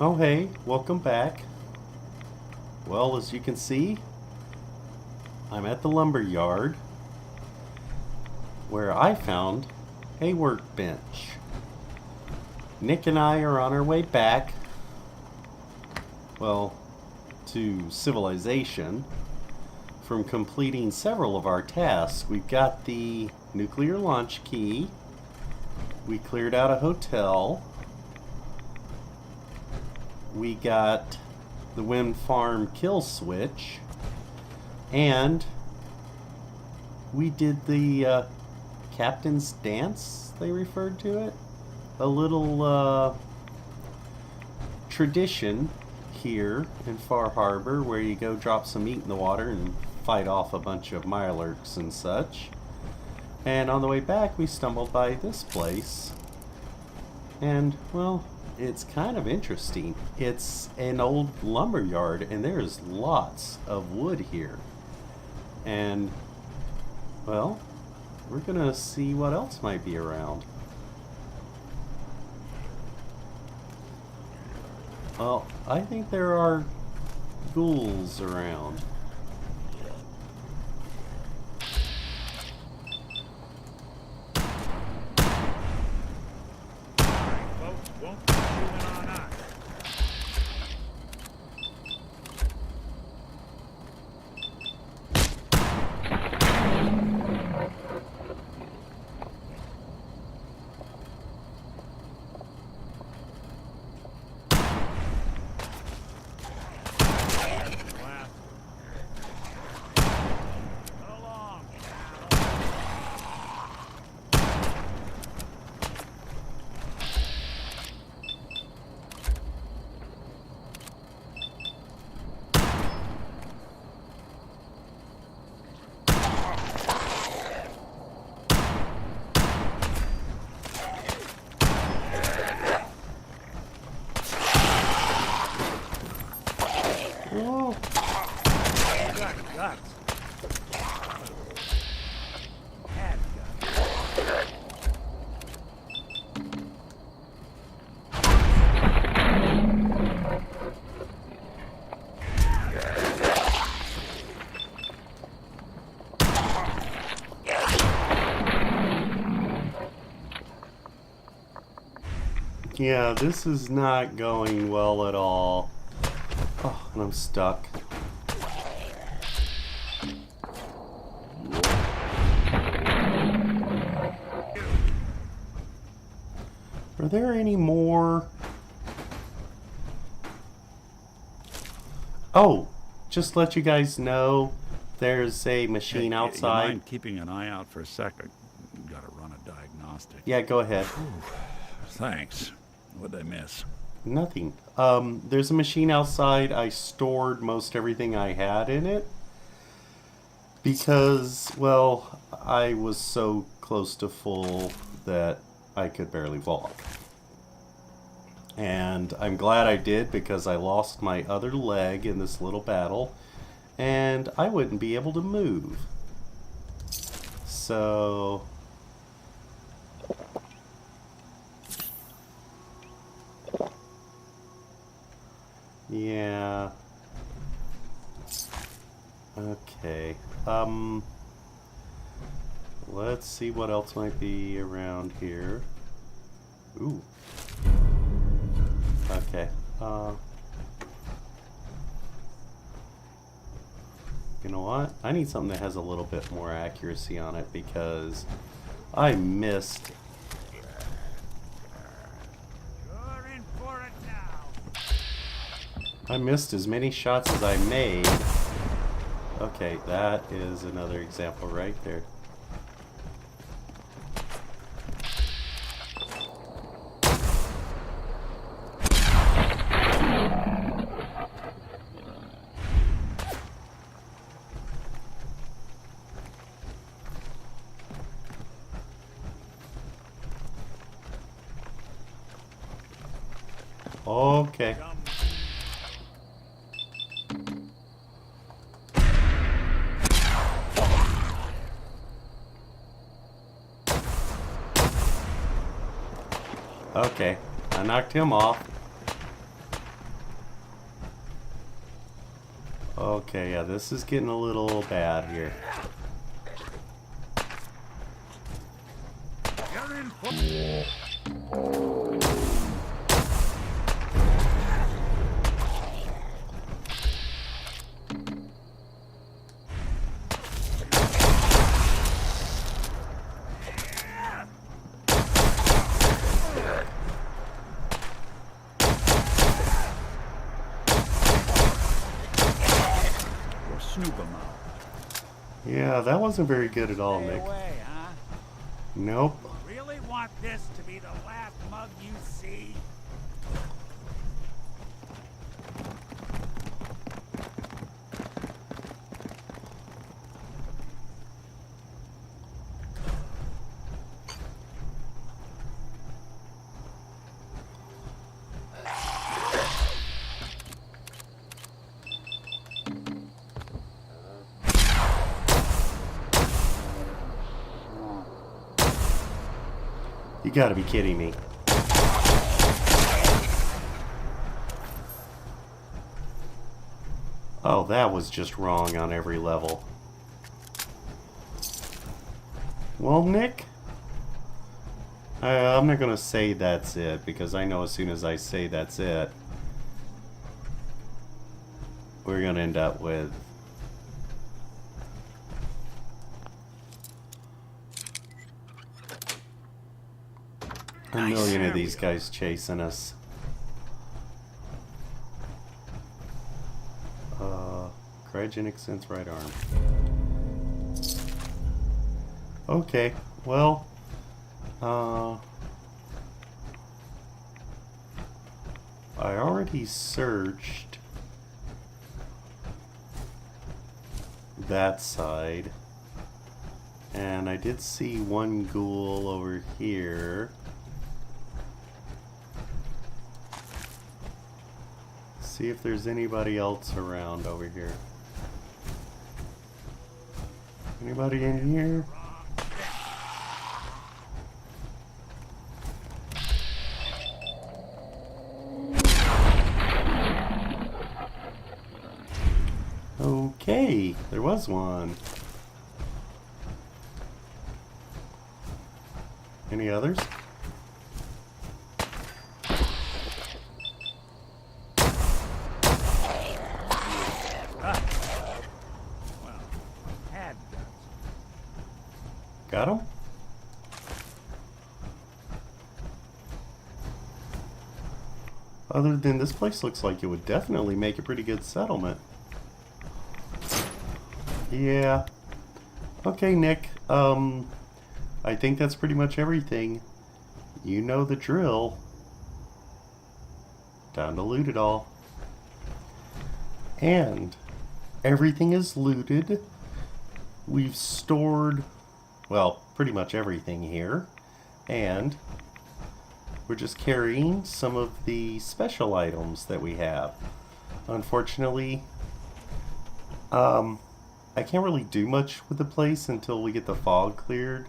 Oh hey, welcome back. Well, as you can see, I'm at the lumber yard where I found a workbench. Nick and I are on our way back, well, to civilization from completing several of our tasks. We've got the nuclear launch key, we cleared out a hotel, we got the wind farm kill switch, and we did the captain's dance, they referred to it. A little tradition here in Far Harbor where you go drop some meat in the water and fight off a bunch of Mirelurks and such. And on the way back we stumbled by this place, and well, it's kind of interesting. It's an old lumber yard and there's lots of wood here. And well, we're gonna see what else might be around. Well, I think there are ghouls around. Oh. Yeah, this is not going well at all. Oh, and I'm stuck. Are there any more? Oh, just let you guys know, there's a machine outside. You mind keeping an eye out for a second? Gotta run a diagnostic. Yeah, go ahead. Thanks. What'd I miss? Nothing. There's a machine outside. I stored most everything I had in it because, well, I was so close to full that I could barely walk. And I'm glad I did, because I lost my other leg in this little battle and I wouldn't be able to move. So yeah. Okay. Let's see what else might be around here. Ooh. Okay. You know what? I need something that has a little bit more accuracy on it, because I missed. I missed as many shots as I made. Okay, that is another example right there. Okay. Okay, I knocked him off. Okay, yeah, this is getting a little bad here. You're in for... Snoop 'em out. Yeah, that wasn't very good at all, Stay Nick. away, huh? Nope. Really want this to be the last mug you see? You gotta be kidding me. Oh, that was just wrong on every level. Well, Nick, I'm not gonna say that's it, because I know as soon as I say that's it, we're gonna end up with a million of these guys chasing us. Cryogenic sense right arm. Okay, well, I already searched that side, and I did see one ghoul over here. See if there's anybody else around over here. Anybody in here? Okay, there was one. Any others? Got him? Other than this place looks like it would definitely make a pretty good settlement. Yeah. Okay, Nick. I think that's pretty much everything. You know the drill. Time to loot it all. And everything is looted. We've stored, well, pretty much everything here. And we're just carrying some of the special items that we have. Unfortunately, I can't really do much with the place until we get the fog cleared.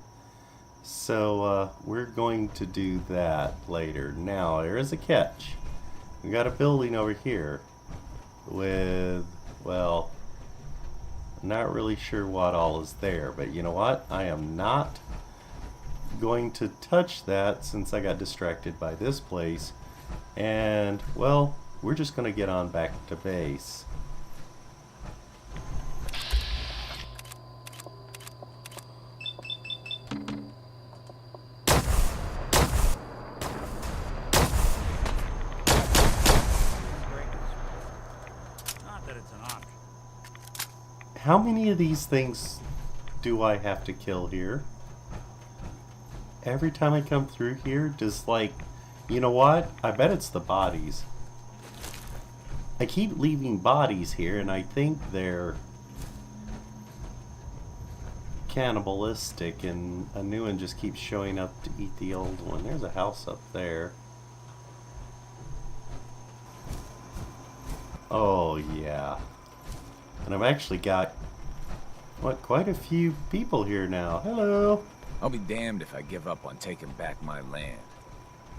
So, we're going to do that later. Now, there is a catch. We got a building over here with, well, not really sure what all is there, but you know what? I am not going to touch that since I got distracted by this place. And, well, we're just going to get on back to base. How many of these things do I have to kill here? Every time I come through here, just like, you know what? I bet it's the bodies. I keep leaving bodies here, and I think they're cannibalistic, and a new one just keeps showing up to eat the old one. There's a house up there. Oh, yeah. And I've actually got, what, quite a few people here now. Hello. I'll be damned if I give up on taking back my land.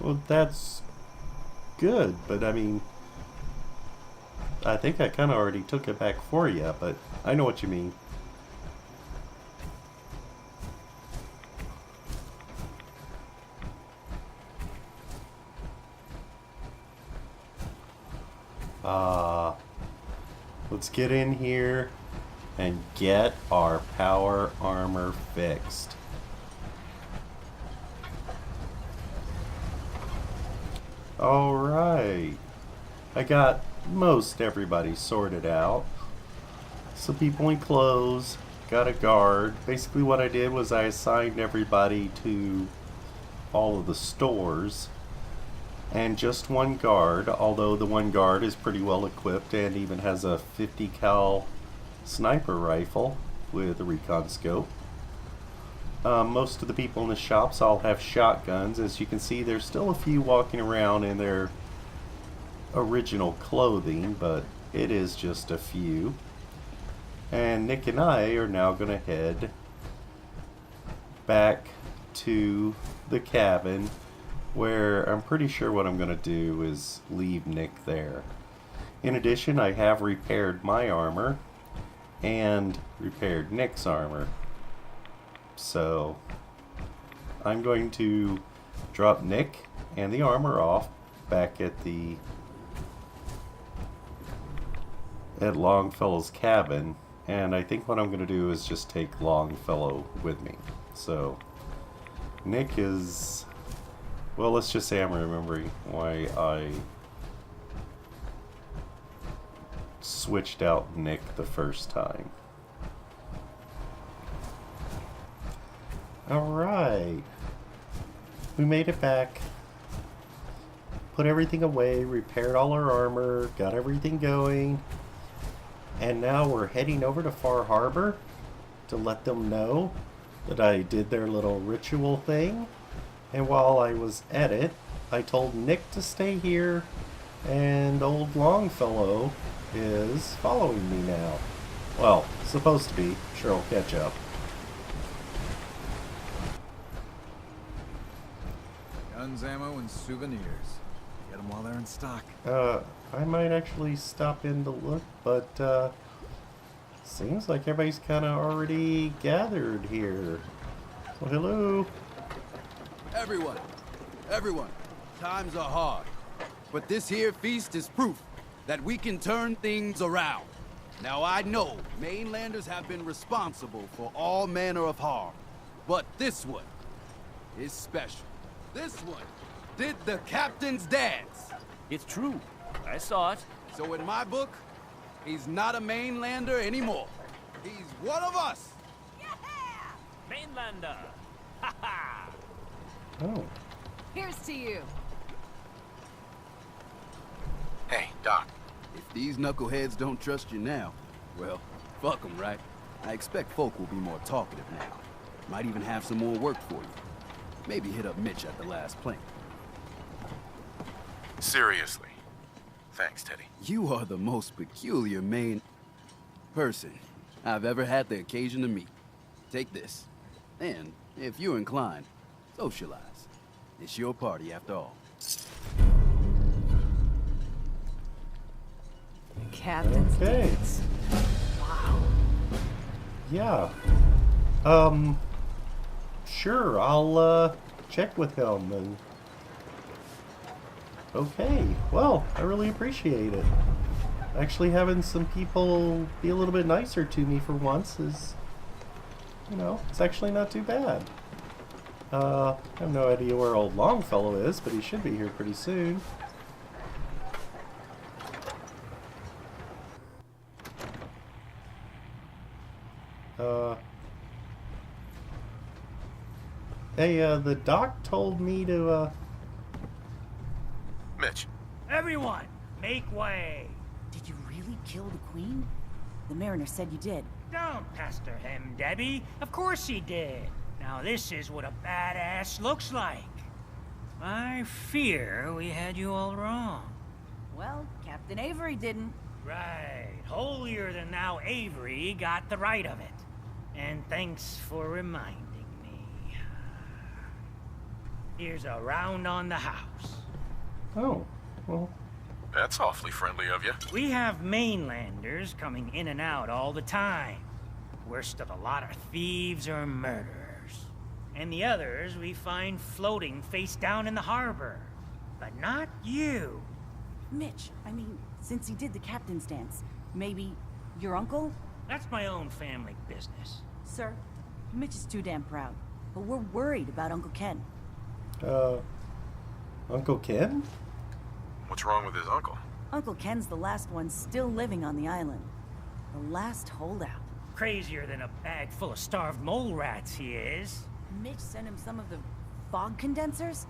Well, that's good, but I mean, I think I kind of already took it back for you, but I know what you mean. Let's get in here and get our power armor fixed. Alright. I got most everybody sorted out. Some people in clothes, got a guard. Basically what I did was I assigned everybody to all of the stores. And just one guard, although the one guard is pretty well equipped and even has a 50 cal sniper rifle with a recon scope. Most of the people in the shops all have shotguns. As you can see, there's still a few walking around in their original clothing, but it is just a few. And Nick and I are now going to head back to the cabin, where I'm pretty sure what I'm going to do is leave Nick there. In addition, I have repaired my armor and repaired Nick's armor. So I'm going to drop Nick and the armor off back at Longfellow's cabin, and I think what I'm going to do is just take Longfellow with me. So Nick is... well, let's just say I'm remembering why I switched out Nick the first time. Alright. We made it back. Put everything away, repaired all our armor, got everything going. And now we're heading over to Far Harbor to let them know that I did their little ritual thing. And while I was at it, I told Nick to stay here, and old Longfellow is following me now. Well, supposed to be. Sure, I'll catch up. Guns, ammo, and souvenirs. Get them while they're in stock. I might actually stop in to look, but, seems like everybody's kind of already gathered here. Well, hello. Everyone, times are hard. But this here feast is proof that we can turn things around. Now I know mainlanders have been responsible for all manner of harm, but this one is special. This one did the captain's dance. It's true. I saw it. So in my book, he's not a mainlander anymore. He's one of us. Mainlander. Ha ha. Oh. Here's to you. Hey, Doc. If these knuckleheads don't trust you now, well, fuck them, right? I expect folk will be more talkative now. Might even have some more work for you. Maybe hit up Mitch at the last plank. Seriously. Thanks, Teddy. You are the most peculiar person I've ever had the occasion to meet. Take this. And, if you're inclined, socialize. It's your party after all. Captain's Okay. dance. Wow. Yeah. Sure, I'll, check with him and... Okay, well, I really appreciate it. Actually having some people be a little bit nicer to me for once is, you know, it's actually not too bad. I have no idea where old Longfellow is, but he should be here pretty soon. Hey, the doc told me to, Mitch. Everyone, make way. Did you really kill the queen? The mariner said you did. Don't pester him, Debbie. Of course he did. Now this is what a badass looks like. I fear we had you all wrong. Well, Captain Avery didn't. Right. Holier than thou Avery got the right of it. And thanks for reminding me. Here's a round on the house. oh, well, That's awfully friendly of you. We have mainlanders coming in and out all the time. Worst of the lot are thieves or murderers. And the others we find floating face down in the harbor. But not you. Mitch, I mean, since he did the captain's dance, maybe your uncle? That's my own family business. Sir, Mitch is too damn proud. But we're worried about Uncle Ken. Uncle Ken? What's wrong with his uncle? Uncle Ken's the last one still living on the island. The last holdout. Crazier than a bag full of starved mole rats, he is. Mitch sent him some of the fog condensers?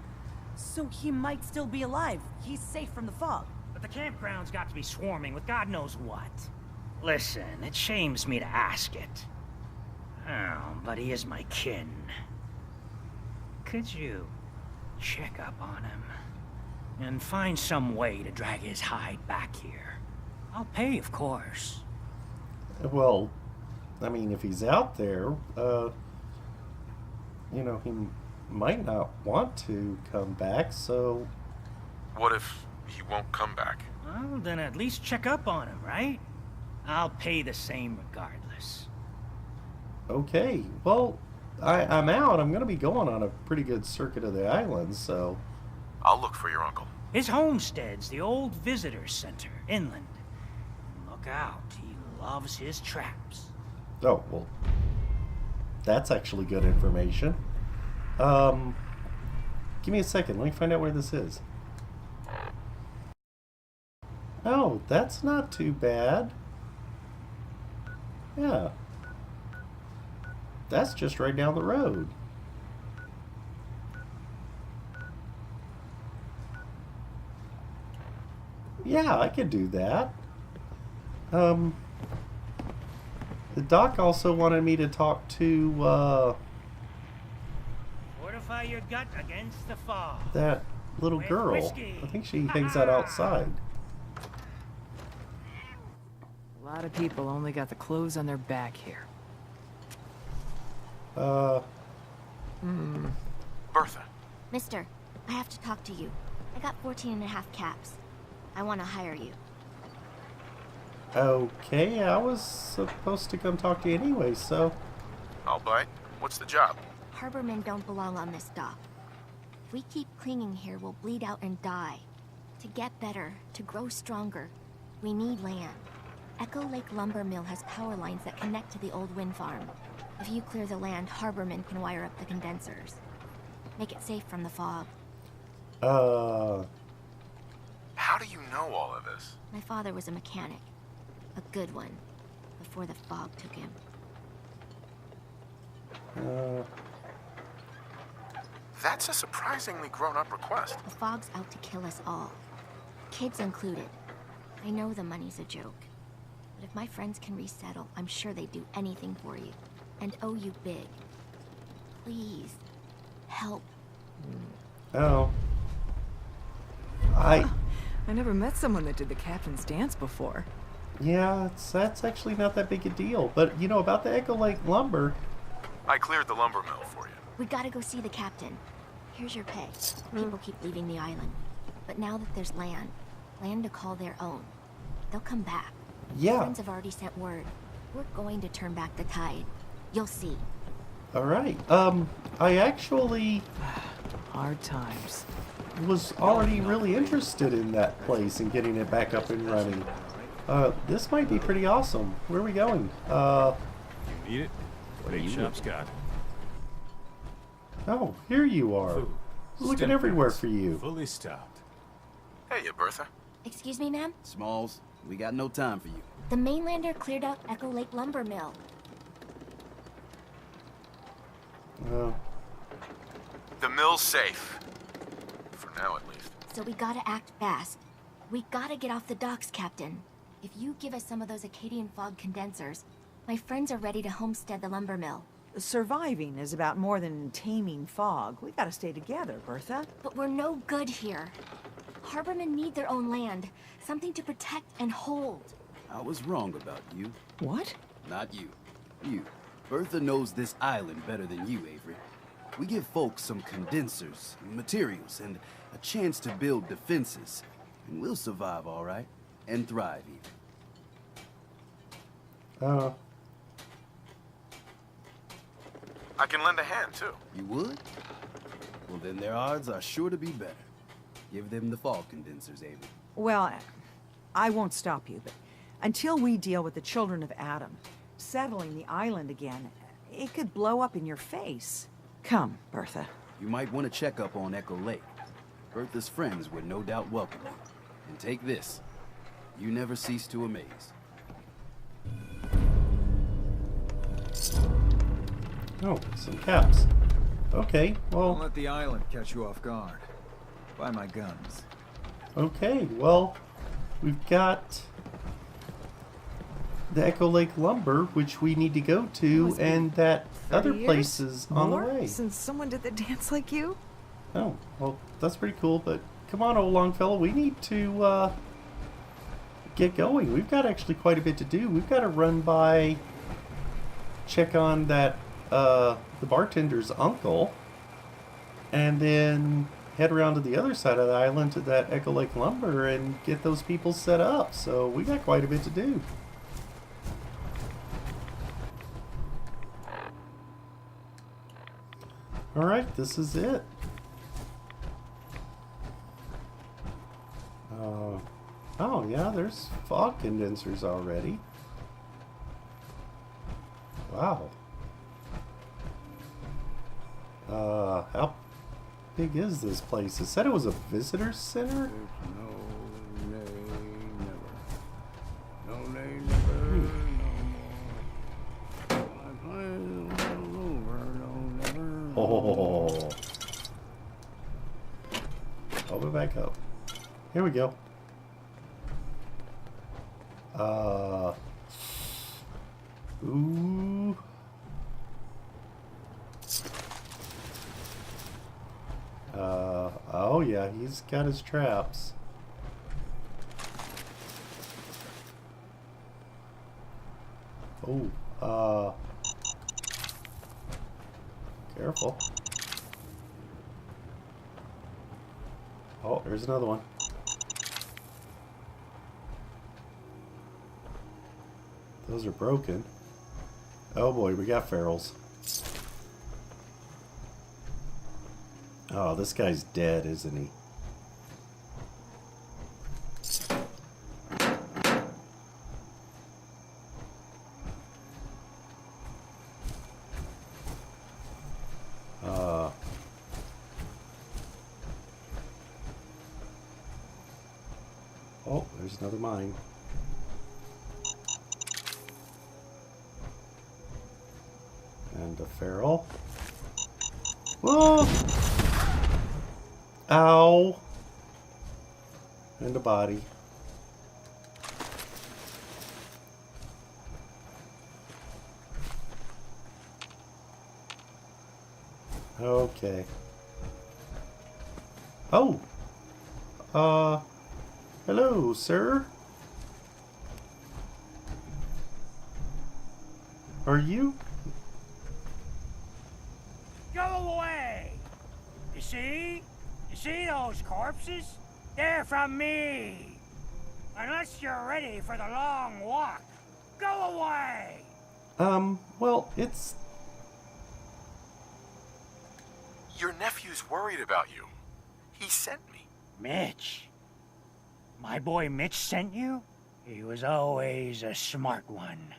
So he might still be alive. He's safe from the fog. But the campground's got to be swarming with God knows what. Listen, it shames me to ask it. Oh, but he is my kin. Could you check up on him? And find some way to drag his hide back here. I'll pay, of course. Well, I mean, if he's out there, you know, he might not want to come back, so... What if he won't come back? Well, then at least check up on him, right? I'll pay the same regardless. Okay, well, I'm out. I'm going to be going on a pretty good circuit of the island, so... I'll look for your uncle. His homestead's the old visitor center, inland. Look out, he loves his traps. Oh, well, that's actually good information. Give me a second. Let me find out where this is. Oh, that's not too bad. Yeah. That's just right down the road. Yeah, I could do that. The doc also wanted me to talk to, Fortify your gut against the fog. that little With girl. whiskey. I think she hangs out outside. A lot of people only got the clothes on their back here. Bertha. Mister, I have to talk to you. I got 14 and a half caps. I want to hire you. Okay, I was supposed to come talk to you anyway, so... I'll bite. What's the job? Harbormen don't belong on this dock. If we keep clinging here, we'll bleed out and die. To get better, to grow stronger, we need land. Echo Lake Lumber Mill has power lines that connect to the old wind farm. If you clear the land, Harbormen can wire up the condensers. Make it safe from the fog. How do you know all of this? My father was a mechanic. A good one. Before the fog took him. That's a surprisingly grown-up request. The fog's out to kill us all. Kids included. I know the money's a joke. But if my friends can resettle, I'm sure they'd do anything for you. And owe you big. Please. Help. Oh. I never met someone that did the captain's dance before. Yeah, that's actually not that big a deal. But, you know, about the Echo Lake Lumber... I cleared the lumber mill for you. We gotta go see the captain. Here's your pay. People keep leaving the island. But now that there's land to call their own, they'll come back. Yeah. Friends have already sent word. We're going to turn back the tide. You'll see. Alright. I actually... Hard times. was already really interested in that place and getting it back up and running. This might be pretty awesome. Where are we going? You need it? Bait shop's got it. Oh, here you are. Food. Looking everywhere for you. Fully stocked. Hey, Bertha. Excuse me, ma'am? Smalls, we got no time for you. The mainlander cleared out Echo Lake Lumber Mill. The mill's safe. For now, at least. So we gotta act fast. We gotta get off the docks, Captain. If you give us some of those Acadian fog condensers, my friends are ready to homestead the lumber mill. Surviving is about more than taming fog. We gotta stay together, Bertha. But we're no good here. Harbormen need their own land. Something to protect and hold. I was wrong about you. What? Not you. You. Bertha knows this island better than you, Avery. We give folks some condensers, materials, and a chance to build defenses. And we'll survive all right. And thrive even. I can lend a hand, too. You would? Well, then their odds are sure to be better. Give them the fog condensers, Amy. Well, I won't stop you, but until we deal with the children of Adam, settling the island again, it could blow up in your face. Come, Bertha. You might want to check up on Echo Lake. Bertha's friends would no doubt welcome you. And take this. You never cease to amaze. Oh, some caps. Okay, well... Don't let the island catch you off guard. Buy my guns. Okay, well, we've got the Echo Lake Lumber, which we need to go to, and that other place is on the way. Since someone did the dance like you? Oh, well, that's pretty cool, but come on, old Longfellow, we need to get going. We've got actually quite a bit to do. We've got to run by, check on that, the bartender's uncle, and then head around to the other side of the island to that Echo Lake Lumber and get those people set up. So we got quite a bit to do. Alright, this is it. Oh yeah, there's fog condensers already. Wow. How big is this place? It said it was a visitor center? Oh. Open back up. Here we go. Ooh. Oh yeah, he's got his traps. Oh, careful. Oh, there's another one. Those are broken. Oh boy, we got ferals. Oh, this guy's dead, isn't he? Oh, there's another mine. And a feral. Whoa! Ow! And a body. Okay. Oh! Hello, sir? Are you? Go away! You see? You see those corpses? They're from me! Unless you're ready for the long walk, go away! Well, it's... Your nephew's worried about you. He sent me. Mitch? My boy Mitch sent you? He was always a smart one.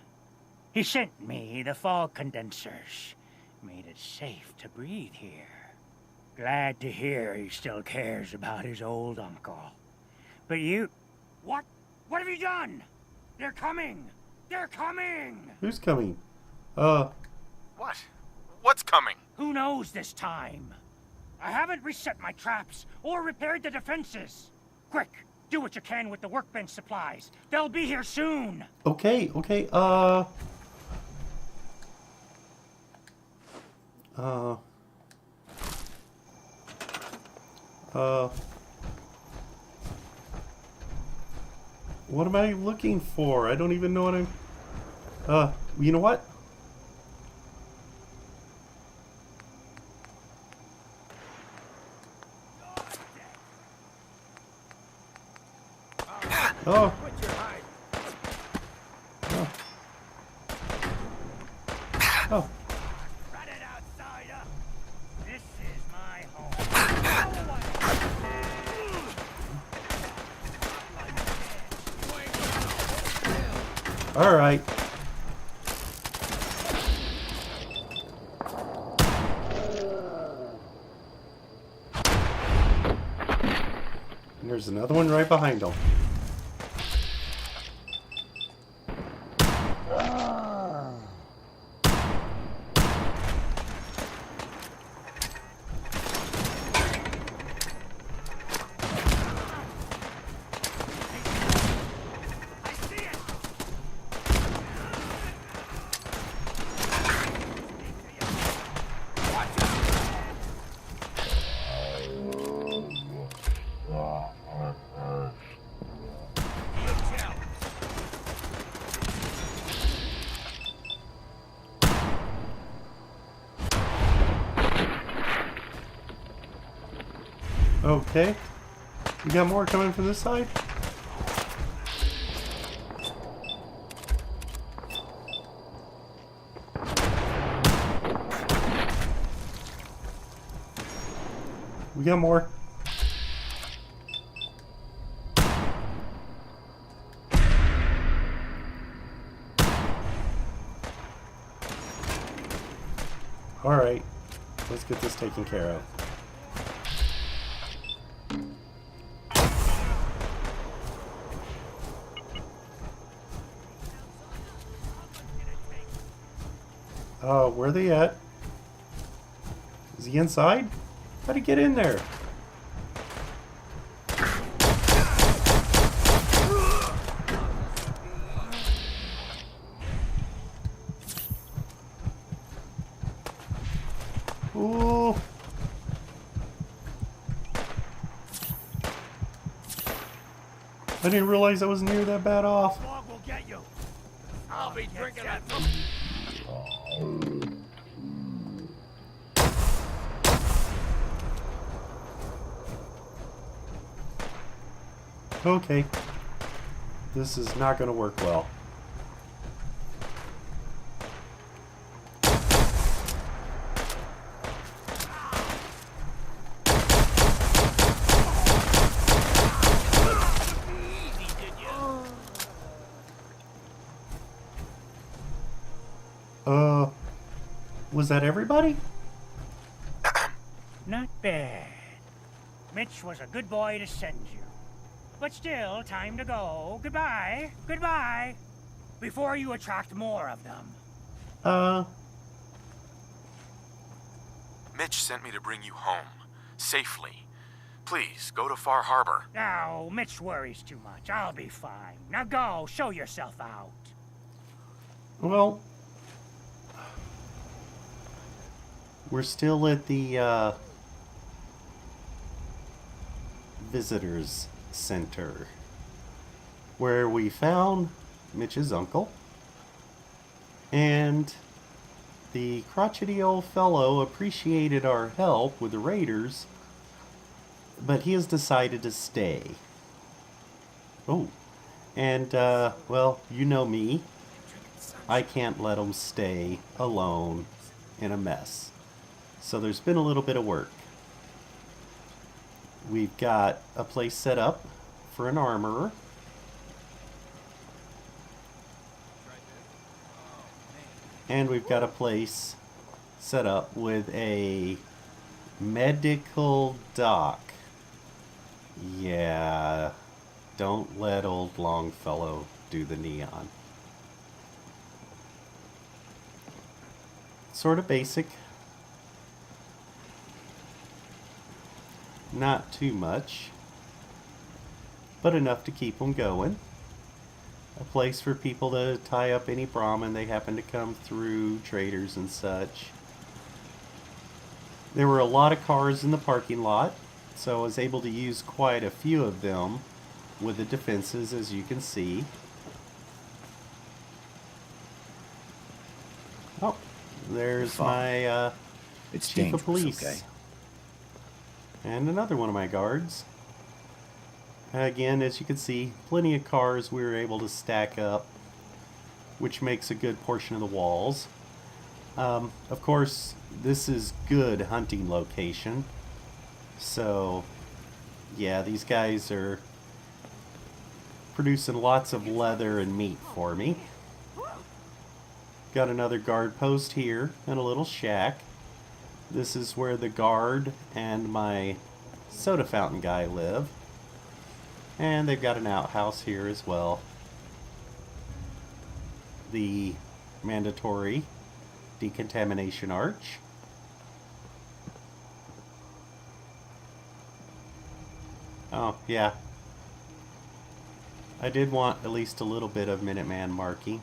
He sent me the fog condensers. Made it safe to breathe here. Glad to hear he still cares about his old uncle. But you... What? What have you done? They're coming! They're coming! Who's coming? What? What's coming? Who knows this time? I haven't reset my traps or repaired the defenses. Quick, do what you can with the workbench supplies. They'll be here soon. Okay. What am I looking for? I don't even know what I'm... you know what? Oh. Oh. This is my home. All right. And there's another one right behind him. Okay. You got more coming from this side? We got more. Alright. Let's get this taken care of. Where are they at? Is he inside? How'd he get in there? Ooh. I didn't realize I was near that bad off. Will get you. I'll be drinking that. Okay. This is not going to work well. Was that everybody? Not bad. Mitch was a good boy to send you. But still, time to go. Goodbye. Goodbye. Before you attract more of them. Mitch sent me to bring you home. Safely. Please, go to Far Harbor. Now, Mitch worries too much. I'll be fine. Now go, show yourself out. Well, we're still at the visitors center, where we found Mitch's uncle, and the crotchety old fellow appreciated our help with the raiders, but he has decided to stay. Oh, and well, you know me, I can't let him stay alone in a mess. So there's been a little bit of work. We've got a place set up for an armorer. And we've got a place set up with a medical doc. Yeah, don't let old Longfellow do the neon. Sort of basic. Not too much, but enough to keep them going. A place for people to tie up any Brahmin they happen to come through, traders and such. There were a lot of cars in the parking lot, so I was able to use quite a few of them with the defenses, as you can see. Oh, there's my chief of police. Okay? And another one of my guards. Again, as you can see, plenty of cars we were able to stack up, which makes a good portion of the walls. Of course, this is good hunting location. So, yeah, these guys are producing lots of leather and meat for me. Got another guard post here and a little shack. This is where the guard and my soda fountain guy live. And they've got an outhouse here as well. The mandatory decontamination arch. Oh, yeah. I did want at least a little bit of Minuteman marking.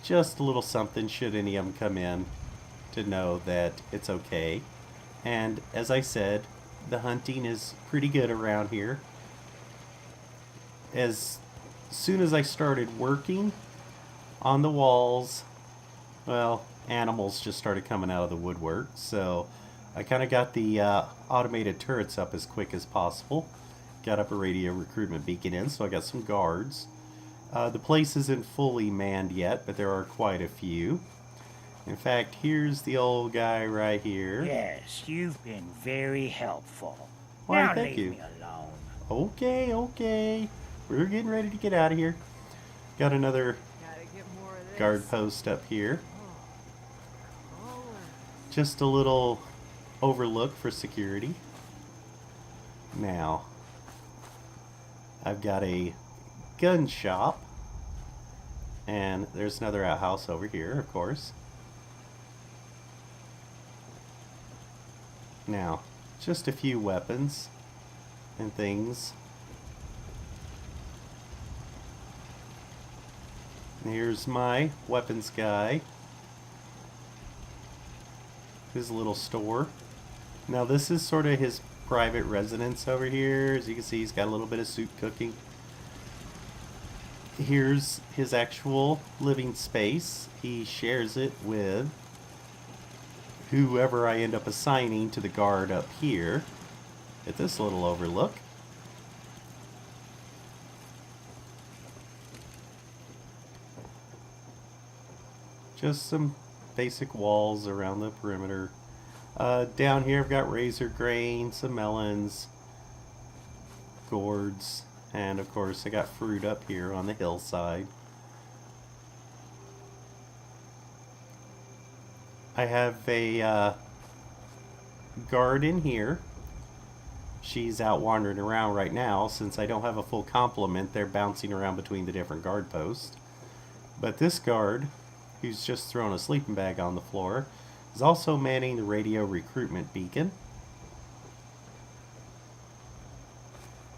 Just a little something should any of them come in to know that it's okay. And as I said, the hunting is pretty good around here. As soon as I started working on the walls, well, animals just started coming out of the woodwork. So I kind of got the automated turrets up as quick as possible. Got up a radio recruitment beacon in, so I got some guards. The place isn't fully manned yet, but there are quite a few. In fact, here's the old guy right here. Yes, you've been very helpful. Why, now thank leave you. me alone. Okay, okay. We're getting ready to get out of here. Got another guard post up here. Just a little overlook for security. Now, I've got a gun shop. And there's another outhouse over here, of course. Now, just a few weapons and things. Here's my weapons guy. His little store. Now this is sort of his private residence over here. As you can see, he's got a little bit of soup cooking. Here's his actual living space. He shares it with whoever I end up assigning to the guard up here at this little overlook. Just some basic walls around the perimeter. Down here I've got razor grain, some melons, gourds, and of course I got fruit up here on the hillside. I have a guard in here. She's out wandering around right now. Since I don't have a full complement, they're bouncing around between the different guard posts. But this guard, who's just thrown a sleeping bag on the floor, is also manning the radio recruitment beacon.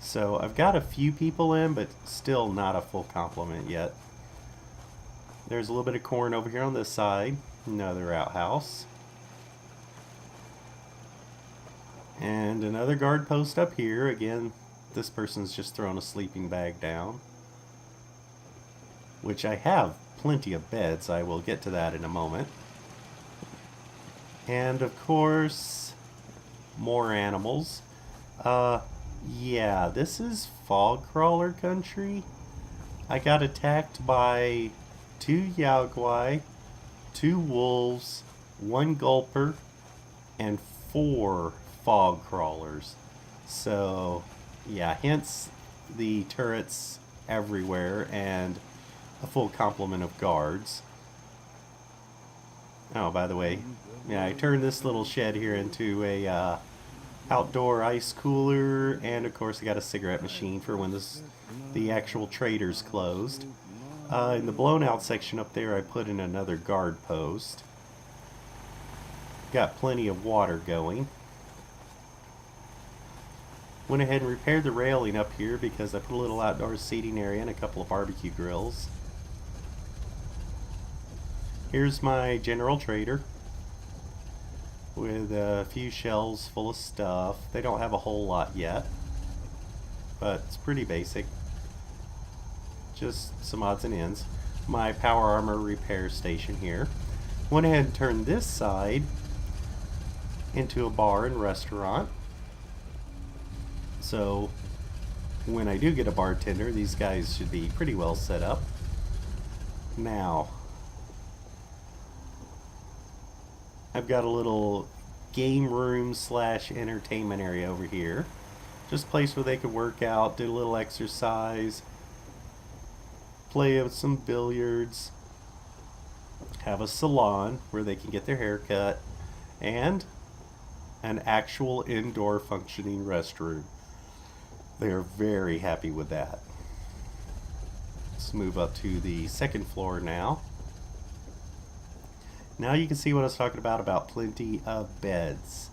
So I've got a few people in, but still not a full complement yet. There's a little bit of corn over here on this side. Another outhouse. And another guard post up here. Again, this person's just thrown a sleeping bag down. Which I have plenty of beds. I will get to that in a moment. And of course, more animals. Yeah, this is fog crawler country. I got attacked by 2 Yaogwai, 2 wolves, 1 gulper, and 4 fog crawlers. So, yeah, hence the turrets everywhere and a full complement of guards. Oh, by the way, yeah, I turned this little shed here into a outdoor ice cooler, and of course I got a cigarette machine for when the actual trader's closed. In the blown out section up there I put in another guard post. Got plenty of water going. Went ahead and repaired the railing up here because I put a little outdoor seating area and a couple of barbecue grills. Here's my general trader with a few shelves full of stuff. They don't have a whole lot yet, but it's pretty basic. Just some odds and ends. My power armor repair station here. Went ahead and turned this side into a bar and restaurant. So when I do get a bartender, these guys should be pretty well set up. Now, I've got a little game room slash entertainment area over here. Just a place where they could work out, do a little exercise, play with some billiards, have a salon where they can get their hair cut, and an actual indoor functioning restroom. They are very happy with that. Let's move up to the second floor now. Now you can see what I was talking about plenty of beds.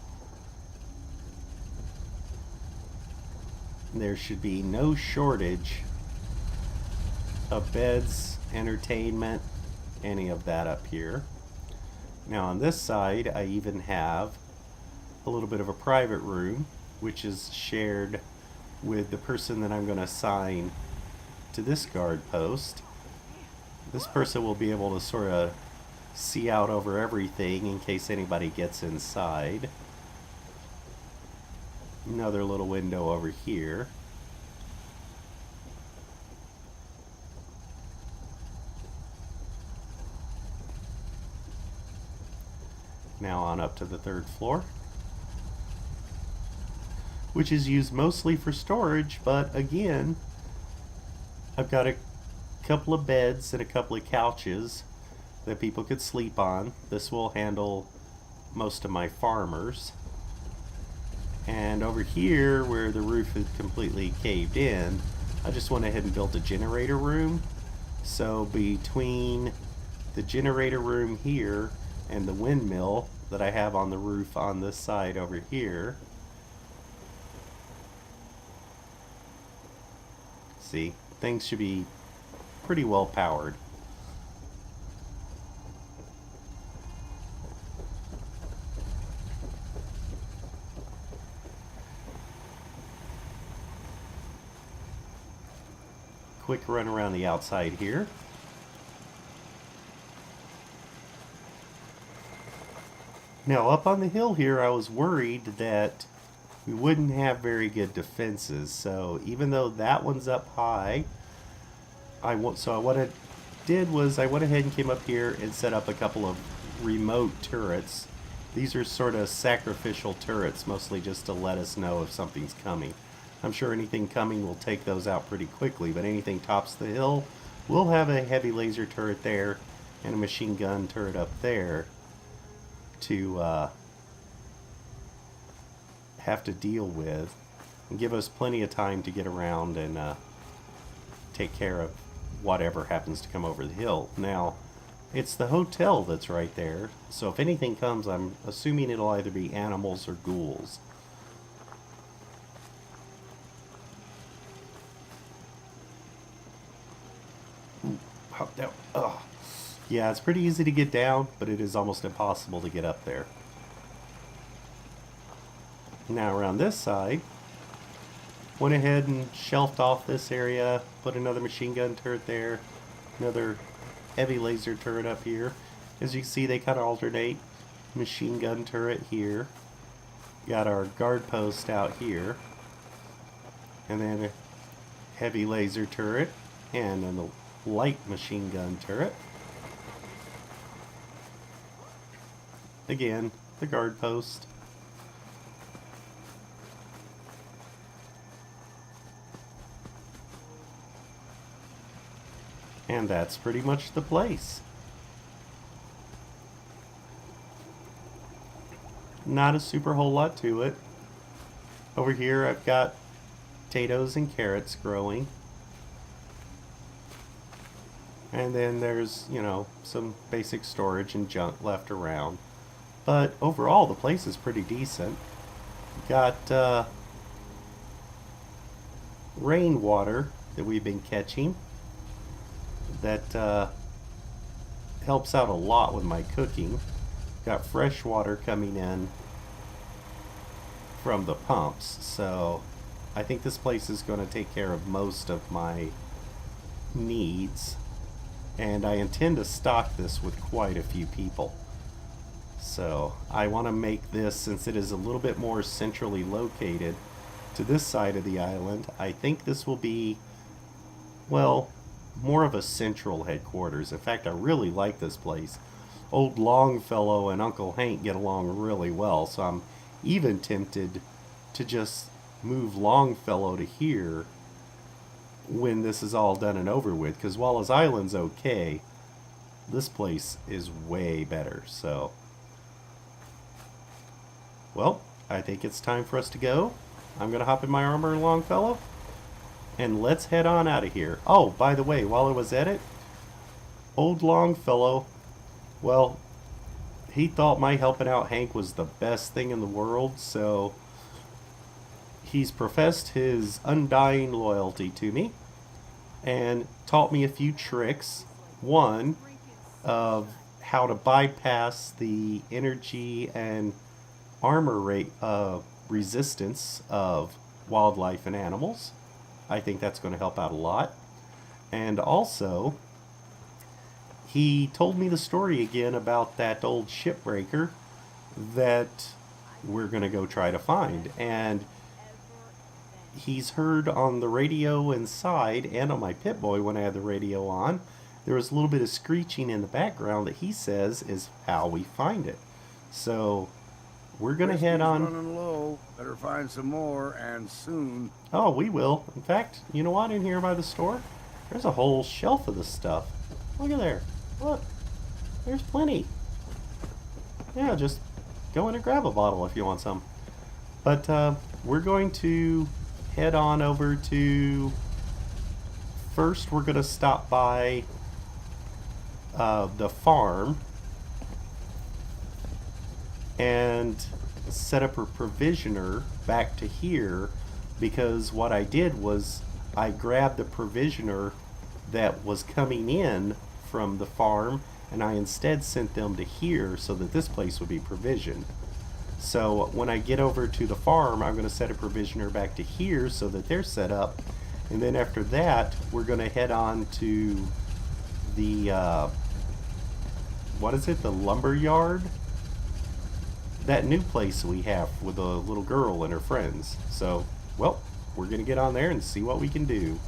There should be no shortage of beds, entertainment, any of that up here. Now on this side, I even have a little bit of a private room, which is shared with the person that I'm going to assign to this guard post. This person will be able to sort of see out over everything in case anybody gets inside. Another little window over here. Now on up to the third floor, which is used mostly for storage, but again, I've got a couple of beds and a couple of couches that people could sleep on. This will handle most of my farmers. And over here, where the roof is completely caved in, I just went ahead and built a generator room. So between the generator room here and the windmill that I have on the roof on this side over here, see, things should be pretty well powered. Quick run around the outside here. Now up on the hill here, I was worried that we wouldn't have very good defenses. So even though that one's up high, what I did was I went ahead and came up here and set up a couple of remote turrets. These are sort of sacrificial turrets, mostly just to let us know if something's coming. I'm sure anything coming will take those out pretty quickly, but anything tops the hill, we'll have a heavy laser turret there and a machine gun turret up there to have to deal with, and give us plenty of time to get around and take care of whatever happens to come over the hill. Now, it's the hotel that's right there, so if anything comes, I'm assuming it'll either be animals or ghouls. Yeah, it's pretty easy to get down, but it is almost impossible to get up there. Now around this side, went ahead and shelved off this area, put another machine gun turret there, another heavy laser turret up here. As you can see, they kind of alternate. Machine gun turret here. Got our guard post out here. And then a heavy laser turret and then a light machine gun turret. Again, the guard post. And that's pretty much the place. Not a super whole lot to it. Over here I've got potatoes and carrots growing. And then there's, you know, some basic storage and junk left around. But overall the place is pretty decent. Got rainwater that we've been catching. That helps out a lot with my cooking. Got fresh water coming in from the pumps, so I think this place is going to take care of most of my needs, and I intend to stock this with quite a few people. So I want to make this, since it is a little bit more centrally located, to this side of the island. I think this will be, well, more of a central headquarters. In fact, I really like this place. Old Longfellow and Uncle Hank get along really well, so I'm even tempted to just move Longfellow to here when this is all done and over with, because while his island's okay, this place is way better. So, well, I think it's time for us to go. I'm gonna hop in my armor, Longfellow, and let's head on out of here. Oh, by the way, while I was at it, old Longfellow, well, he thought my helping out Hank was the best thing in the world, so he's professed his undying loyalty to me and taught me a few tricks. One, of how to bypass the energy and armor rate resistance of wildlife and animals. I think that's going to help out a lot. And also, he told me the story again about that old shipbreaker that we're going to go try to find. And he's heard on the radio inside and on my Pip-Boy when I had the radio on, there was a little bit of screeching in the background that he says is how we find it. So we're going to head on. Running low. Better find some more, and soon. Oh, we will. In fact, you know what? In here by the store, there's a whole shelf of this stuff. Look at there. Look. There's plenty. Yeah, just go in and grab a bottle if you want some. But we're going to head on over to... First, we're going to stop by the farm and set up a provisioner back to here, because what I did was I grabbed the provisioner that was coming in from the farm and I instead sent them to here so that this place would be provisioned. So when I get over to the farm, I'm going to set a provisioner back to here so that they're set up, and then after that we're going to head on to the what is it, the lumber yard? That new place we have with a little girl and her friends. So, well, we're going to get on there and see what we can do.